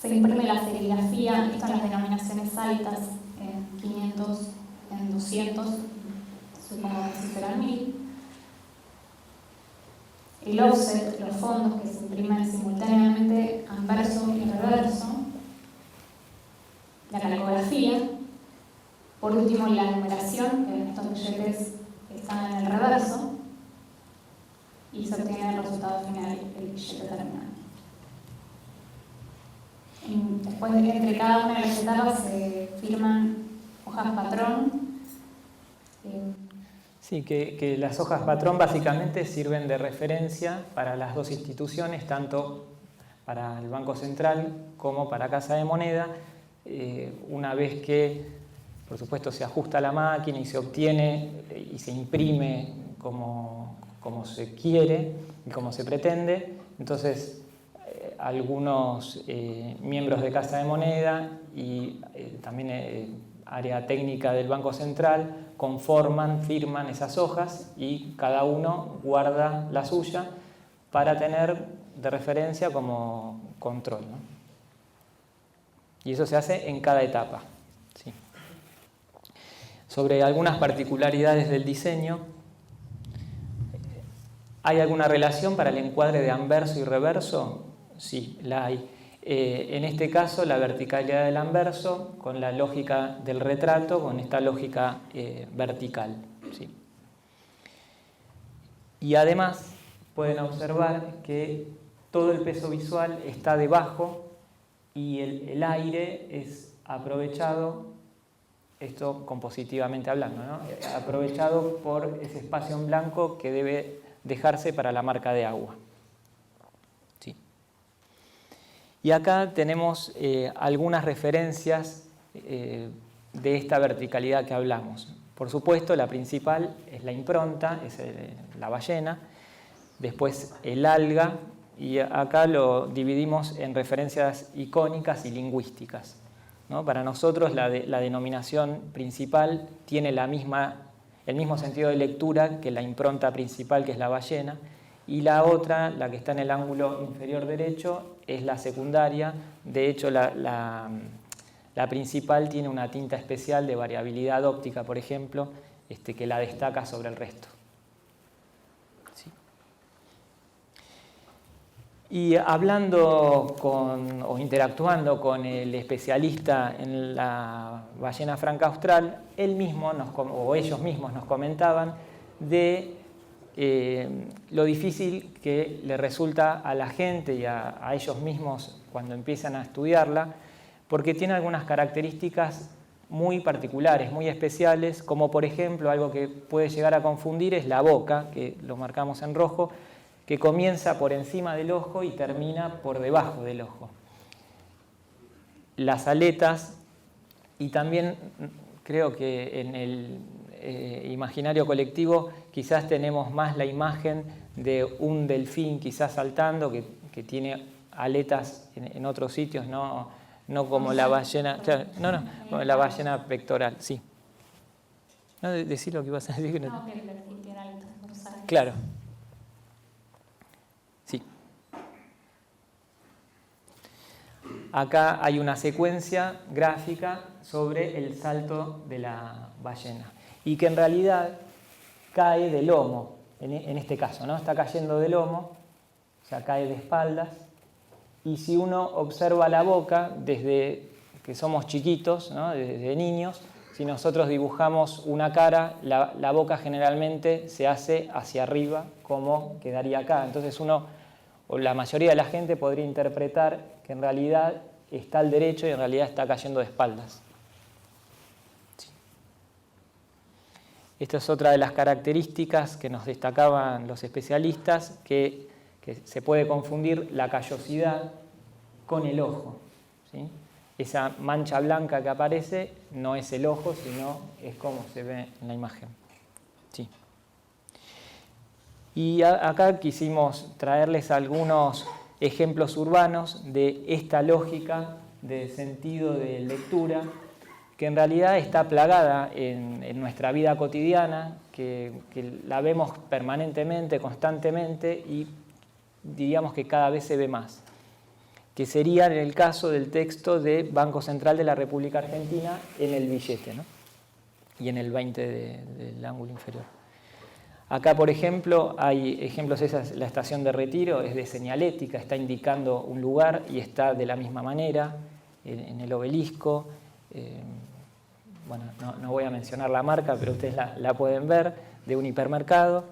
F: Se imprime la serigrafía, esto en las denominaciones altas, en 500, en 200, supongo que sí serán 1000. El offset, los fondos que se imprimen simultáneamente anverso y reverso. La calcografía. Por último, la numeración, que en estos billetes están en el reverso. Y se obtiene el resultado final, el billete terminal. Después, entre cada una de las etapas se firman hojas patrón.
E: Sí, que las hojas patrón básicamente sirven de referencia para las dos instituciones, tanto para el Banco Central como para Casa de Moneda, una vez que, por supuesto, se ajusta la máquina y se obtiene y se imprime como se quiere y como se pretende. Entonces, algunos miembros de Casa de Moneda y también área técnica del Banco Central conforman, firman esas hojas y cada uno guarda la suya para tener de referencia como control, ¿no? Y eso se hace en cada etapa. ¿Sí? Sobre algunas particularidades del diseño, ¿hay alguna relación para el encuadre de anverso y reverso? Sí, la hay. En este caso, la verticalidad del anverso con la lógica del retrato, con esta lógica vertical. ¿Sí? Y además, pueden observar que todo el peso visual está debajo y el aire es aprovechado, esto compositivamente hablando, ¿no? Aprovechado por ese espacio en blanco que debe dejarse para la marca de agua. ¿Sí? Y acá tenemos algunas referencias de esta verticalidad que hablamos. Por supuesto, la principal es la impronta, es la ballena, después el alga, y acá lo dividimos en referencias icónicas y lingüísticas, ¿no? Para nosotros la denominación principal tiene el mismo sentido de lectura que la impronta principal, que es la ballena, y la otra, la que está en el ángulo inferior derecho, es la secundaria. De hecho, la principal tiene una tinta especial de variabilidad óptica, por ejemplo, que la destaca sobre el resto. ¿Sí? Y hablando o interactuando con el especialista en la ballena franca austral, ellos mismos nos comentaban de lo difícil que le resulta a la gente y a ellos mismos cuando empiezan a estudiarla, porque tiene algunas características muy particulares, muy especiales, como por ejemplo algo que puede llegar a confundir es la boca, que lo marcamos en rojo, que comienza por encima del ojo y termina por debajo del ojo. Las aletas, y también creo que en el imaginario colectivo quizás tenemos más la imagen de un delfín quizás saltando, que tiene aletas en otros sitios, no como la ballena, claro, como la ballena pectoral, sí. No, decir lo que ibas a decir.
F: No, que el delfín tiene aletas dorsales.
E: Claro. Sí. Acá hay una secuencia gráfica sobre el salto de la ballena y que en realidad cae de lomo, en este caso, ¿no? Está cayendo de lomo, o sea, cae de espaldas, y si uno observa la boca desde que somos chiquitos, ¿no? Desde niños, si nosotros dibujamos una cara, la boca generalmente se hace hacia arriba, como quedaría acá. Entonces uno, o la mayoría de la gente, podría interpretar que en realidad está al derecho y en realidad está cayendo de espaldas. Sí. Esta es otra de las características que nos destacaban los especialistas, que se puede confundir la callosidad con el ojo, ¿sí? Esa mancha blanca que aparece no es el ojo, sino es como se ve en la imagen. Sí. Y acá quisimos traerles algunos ejemplos urbanos de esta lógica de sentido de lectura, que en realidad está plagada en nuestra vida cotidiana, que la vemos permanentemente, constantemente, y diríamos que cada vez se ve más, que sería en el caso del texto de Banco Central de la República Argentina en el billete, ¿no? Y en el 20 del ángulo inferior. Acá, por ejemplo, hay ejemplos, esa es la estación de Retiro, es de señalética, está indicando un lugar y está de la misma manera en el obelisco. Bueno, no voy a mencionar la marca, pero ustedes la pueden ver, de un hipermercado,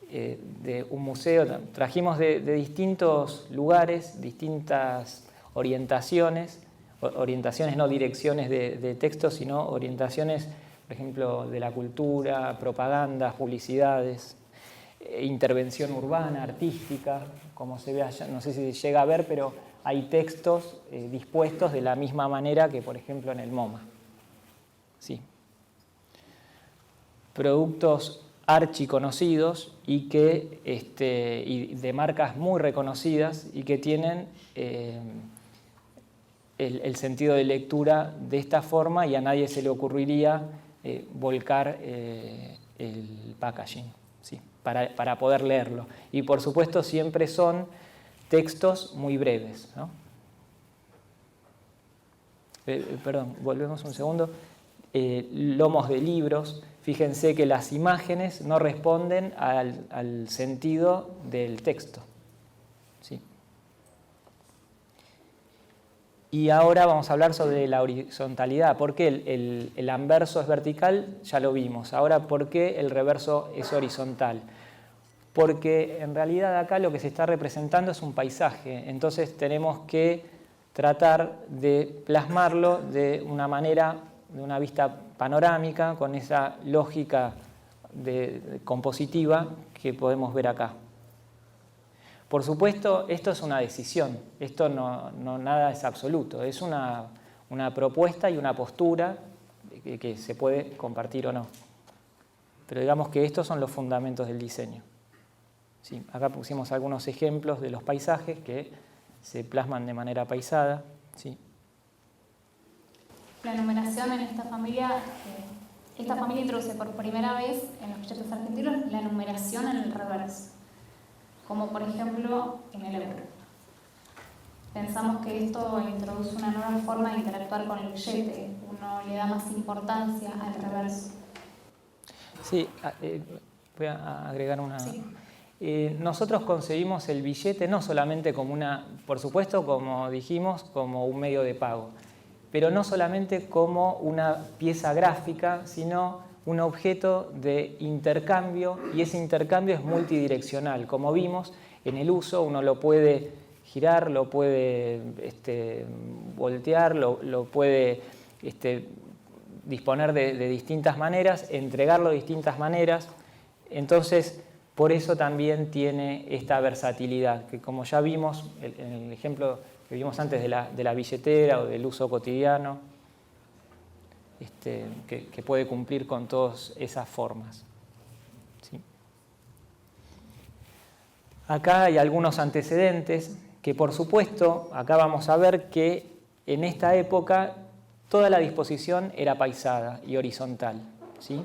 E: de un museo. Trajimos de distintos lugares, distintas orientaciones no direcciones de texto, sino orientaciones por ejemplo, de la cultura, propagandas, publicidades, intervención urbana, artística, como se ve allá, no sé si se llega a ver, pero hay textos dispuestos de la misma manera que, por ejemplo, en el MoMA. Sí. Productos archiconocidos y de marcas muy reconocidas y que tienen el sentido de lectura de esta forma, y a nadie se le ocurriría volcar el packaging, ¿sí? Para poder leerlo. Y por supuesto siempre son textos muy breves, ¿no? Perdón, volvemos un segundo. Lomos de libros. Fíjense que las imágenes no responden al sentido del texto, ¿sí? Y ahora vamos a hablar sobre la horizontalidad. ¿Por qué el anverso es vertical? Ya lo vimos. Ahora, ¿por qué el reverso es horizontal? Porque en realidad acá lo que se está representando es un paisaje. Entonces tenemos que tratar de plasmarlo de una manera, de una vista panorámica, con esa lógica compositiva que podemos ver acá. Por supuesto, esto es una decisión, esto no nada es absoluto, es una propuesta y una postura que se puede compartir o no. Pero digamos que estos son los fundamentos del diseño. Sí, acá pusimos algunos ejemplos de los paisajes que se plasman de manera paisada. Sí.
F: La numeración en esta familia introduce por primera vez en los billetes argentinos la numeración en el reverso, como por ejemplo en el euro. Pensamos que esto introduce una nueva forma de interactuar con el billete, uno le da más importancia al reverso.
E: Sí, voy a agregar una...
F: Sí.
E: Nosotros concebimos el billete no solamente como por supuesto, como dijimos, como un medio de pago, pero no solamente como una pieza gráfica, sino un objeto de intercambio, y ese intercambio es multidireccional. Como vimos, en el uso uno lo puede girar, lo puede voltear, lo puede disponer de distintas maneras, entregarlo de distintas maneras. Entonces, por eso también tiene esta versatilidad, que como ya vimos en el ejemplo que vimos antes de la billetera o del uso cotidiano, que puede cumplir con todas esas formas. ¿Sí? Acá hay algunos antecedentes que, por supuesto, acá vamos a ver que en esta época toda la disposición era paisada y horizontal, ¿sí?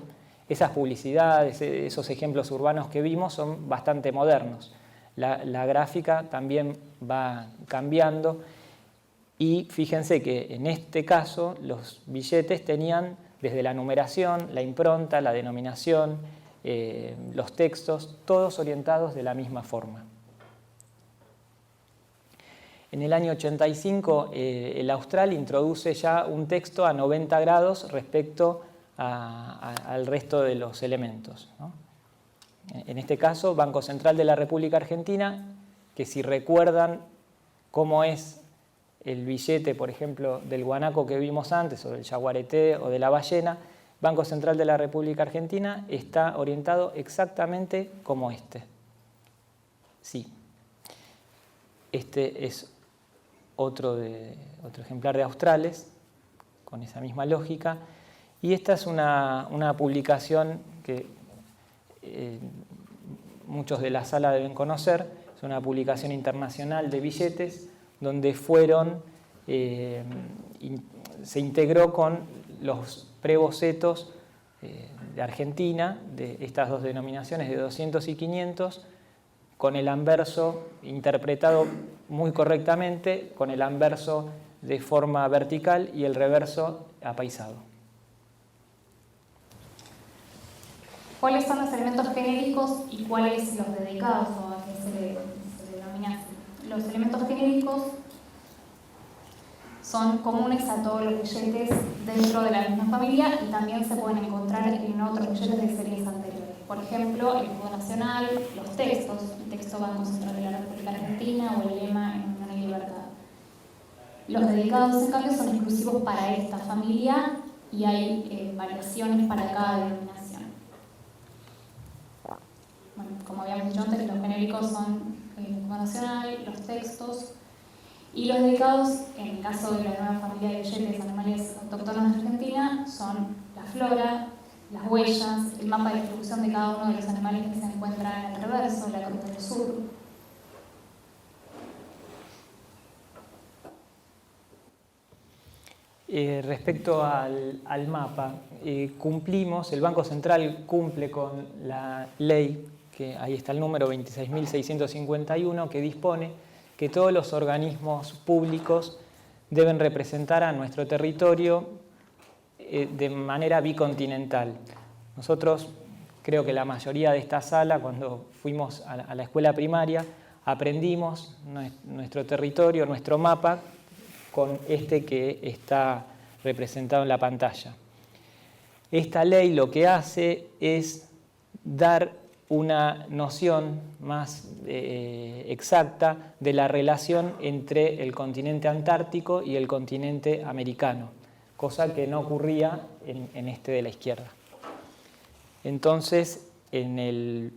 E: Esas publicidades, esos ejemplos urbanos que vimos son bastante modernos. La gráfica también va cambiando. Y fíjense que en este caso los billetes tenían desde la numeración, la impronta, la denominación, los textos, todos orientados de la misma forma. En el año 85 el Austral introduce ya un texto a 90 grados respecto al resto de los elementos, ¿no? En este caso, Banco Central de la República Argentina, que si recuerdan cómo es el billete, por ejemplo, del guanaco que vimos antes, o del yaguareté, o de la ballena, Banco Central de la República Argentina está orientado exactamente como este. Sí. Este es otro ejemplar de Australes, con esa misma lógica. Y esta es una publicación que muchos de la sala deben conocer. Es una publicación internacional de billetes donde se integró con los prebocetos de Argentina, de estas dos denominaciones de 200 y 500, con el anverso interpretado muy correctamente, con el anverso de forma vertical y el reverso apaisado.
F: ¿Cuáles son los elementos genéricos y cuáles los dedicados, o a qué se le denomina así? Los elementos genéricos son comunes a todos los billetes dentro de la misma familia y también se pueden encontrar en otros billetes de series anteriores. Por ejemplo, el escudo nacional, los textos, el texto Banco Central de la República Argentina o el lema en Unión y Libertad. Los dedicados, en cambio, son exclusivos para esta familia y hay variaciones para cada denominación. Bueno, como habíamos dicho antes, los genéricos son el escudo nacional, los textos, y los dedicados, en el caso de la nueva familia de billetes animales autóctonos de Argentina, son la flora, las huellas, el mapa de distribución de cada uno de los animales que se encuentran en el reverso, la Cruz del Sur.
E: Respecto al mapa, el Banco Central cumple con la ley, que ahí está el número 26.651, que dispone que todos los organismos públicos deben representar a nuestro territorio de manera bicontinental. Nosotros, creo que la mayoría de esta sala, cuando fuimos a la escuela primaria, aprendimos nuestro territorio, nuestro mapa, con este que está representado en la pantalla. Esta ley lo que hace es dar una noción más exacta de la relación entre el continente antártico y el continente americano, cosa que no ocurría en este de la izquierda. Entonces, en el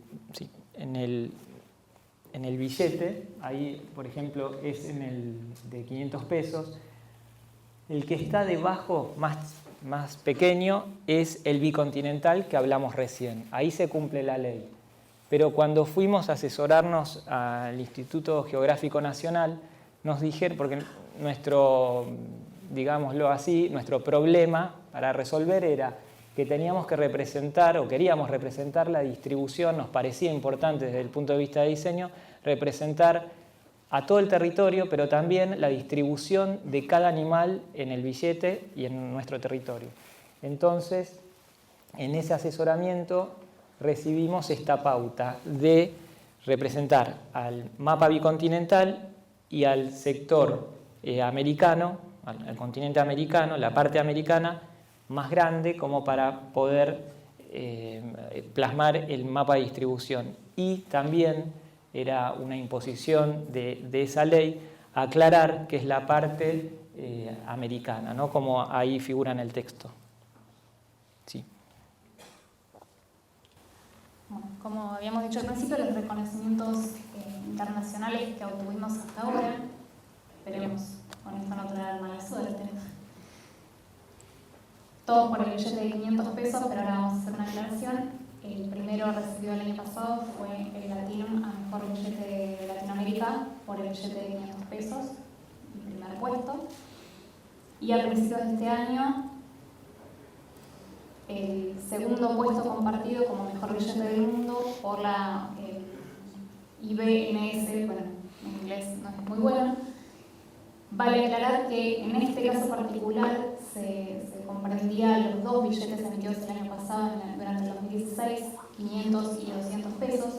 E: billete, ahí por ejemplo es en el de 500 pesos, el que está debajo, más pequeño, es el bicontinental que hablamos recién. Ahí se cumple la ley. Pero cuando fuimos a asesorarnos al Instituto Geográfico Nacional, nos dijeron, porque digámoslo así, nuestro problema para resolver era que teníamos que representar, o queríamos representar la distribución, nos parecía importante desde el punto de vista de diseño, representar a todo el territorio, pero también la distribución de cada animal en el billete y en nuestro territorio. Entonces, en ese asesoramiento recibimos esta pauta de representar al mapa bicontinental y al sector americano, al continente americano, la parte americana más grande, como para poder plasmar el mapa de distribución. Y también era una imposición de esa ley aclarar que es la parte americana, ¿no? Como ahí figura en el texto. Sí.
F: Bueno, como habíamos dicho al principio, los reconocimientos internacionales que obtuvimos hasta ahora, esperemos con esto no traer mala suerte. Todos por el billete de 500 pesos, pero ahora vamos a hacer una aclaración. El primero recibido el año pasado fue el Latinum a mejor billete de Latinoamérica por el billete de 500 pesos, el primer puesto. Y a principios de este año, el segundo puesto compartido como mejor billete del mundo por la IBNS, bueno, en inglés no es muy bueno. Vale aclarar que en este caso particular se comprendía los dos billetes emitidos el año pasado, durante el 2016, 500 y 200 pesos,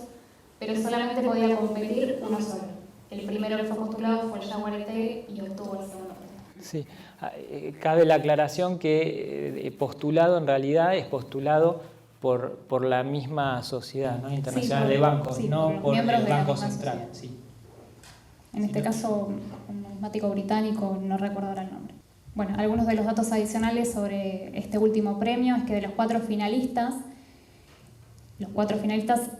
F: pero solamente podía competir uno solo. El primero que fue postulado fue el Yaguareté y obtuvo el segundo.
E: Sí, cabe la aclaración que postulado en realidad es postulado por la misma sociedad, ¿no? Internacional de bancos,
F: sí,
E: no por el Banco Central.
F: Sí. En este caso, un numismático británico, no recuerdo ahora el nombre. Bueno, algunos de los datos adicionales sobre este último premio es que de los cuatro finalistas,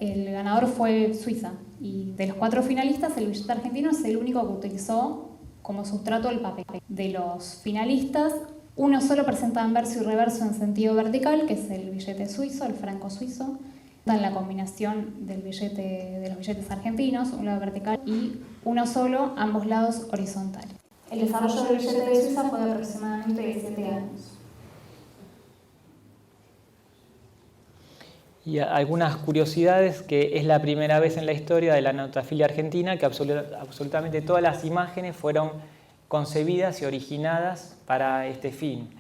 F: el ganador fue Suiza. Y de los cuatro finalistas, el billete argentino es el único que utilizó como sustrato el papel. De los finalistas, uno solo presenta anverso y reverso en sentido vertical, que es el billete suizo, el franco suizo. En la combinación de los billetes argentinos, un lado vertical y uno solo, ambos lados horizontales. El desarrollo del billete de Suiza fue de aproximadamente 7 años.
E: Y algunas curiosidades, que es la primera vez en la historia de la notafilia argentina que absolutamente todas las imágenes fueron concebidas y originadas para este fin.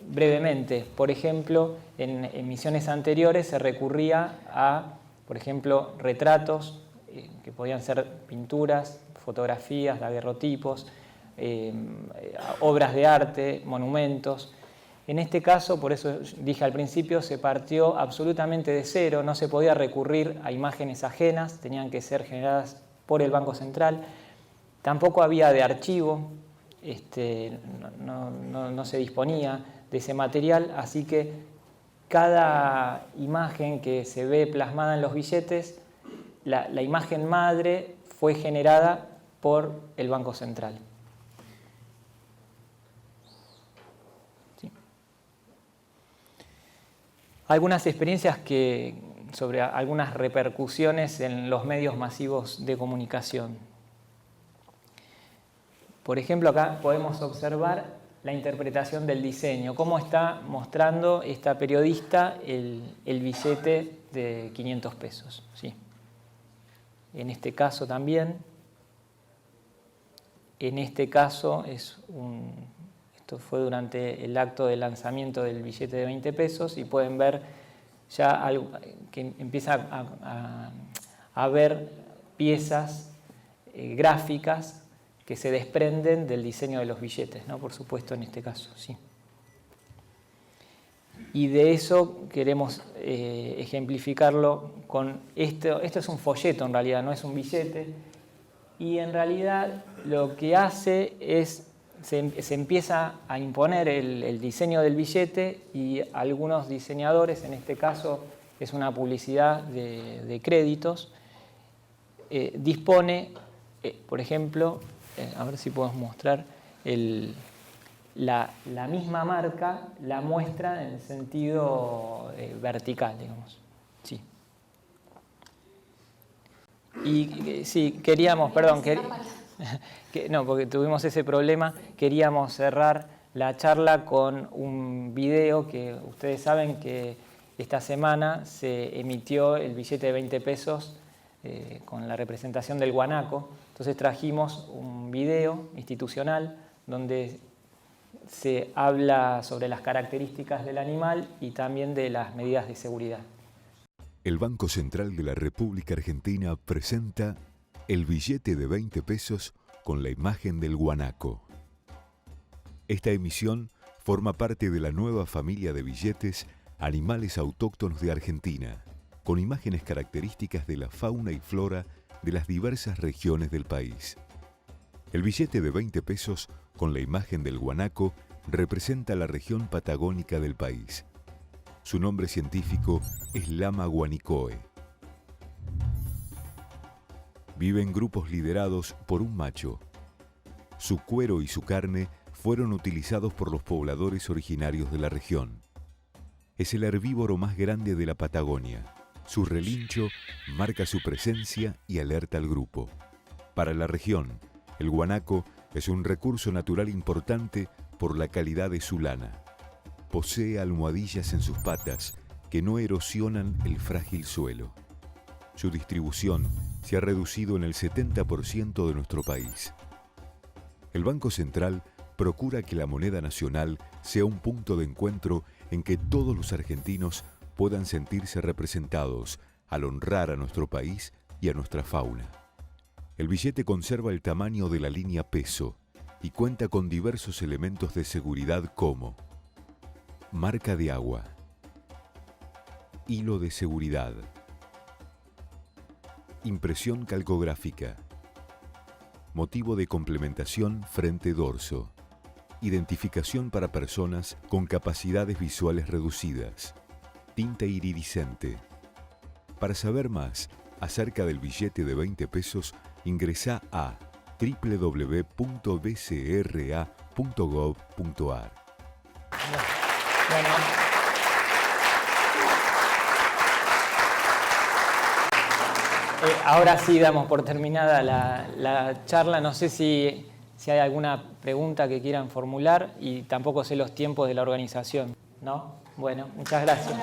E: Brevemente, por ejemplo, en emisiones anteriores se recurría a, por ejemplo, retratos, que podían ser pinturas, fotografías, daguerrotipos, obras de arte, monumentos. En este caso, por eso dije al principio, se partió absolutamente de cero, no se podía recurrir a imágenes ajenas, tenían que ser generadas por el Banco Central. Tampoco había de archivo, no se disponía de ese material, así que cada imagen que se ve plasmada en los billetes, la imagen madre fue generada por el Banco Central. ¿Sí? Algunas experiencias sobre algunas repercusiones en los medios masivos de comunicación. Por ejemplo, acá podemos observar la interpretación del diseño, cómo está mostrando esta periodista el billete de 500 pesos. ¿Sí? En este caso también, en este caso esto fue durante el acto de lanzamiento del billete de 20 pesos y pueden ver ya algo, que empieza a ver piezas gráficas que se desprenden del diseño de los billetes, ¿no? Por supuesto, en este caso, sí. Y de eso queremos ejemplificarlo con esto. Esto es un folleto, en realidad, no es un billete. Y en realidad lo que hace es, se empieza a imponer el diseño del billete y algunos diseñadores, en este caso es una publicidad de créditos, dispone, por ejemplo, a ver si podemos mostrar, la misma marca la muestra en el sentido vertical, digamos. Sí. Y sí, queríamos, perdón, no, porque tuvimos ese problema, queríamos cerrar la charla con un video que ustedes saben que esta semana se emitió el billete de 20 pesos con la representación del guanaco. Entonces trajimos un video institucional donde se habla sobre las características del animal y también de las medidas de seguridad.
K: El Banco Central de la República Argentina presenta el billete de 20 pesos con la imagen del guanaco. Esta emisión forma parte de la nueva familia de billetes Animales Autóctonos de Argentina, con imágenes características de la fauna y flora de las diversas regiones del país. El billete de 20 pesos con la imagen del guanaco representa la región patagónica del país. Su nombre científico es Lama guanicoe. Vive en grupos liderados por un macho. Su cuero y su carne fueron utilizados por los pobladores originarios de la región. Es el herbívoro más grande de la Patagonia. Su relincho marca su presencia y alerta al grupo. Para la región, el guanaco es un recurso natural importante por la calidad de su lana. Posee almohadillas en sus patas que no erosionan el frágil suelo. Su distribución se ha reducido en el 70% de nuestro país. El Banco Central procura que la moneda nacional sea un punto de encuentro en que todos los argentinos puedan sentirse representados al honrar a nuestro país y a nuestra fauna. El billete conserva el tamaño de la línea peso y cuenta con diversos elementos de seguridad como marca de agua, hilo de seguridad, impresión calcográfica, motivo de complementación frente-dorso, identificación para personas con capacidades visuales reducidas, tinta iridiscente. Para saber más acerca del billete de 20 pesos, ingresa a www.bcra.gov.ar.
E: Bueno. Ahora sí damos por terminada la charla. No sé si hay alguna pregunta que quieran formular y tampoco sé los tiempos de la organización, ¿no? Bueno, muchas gracias.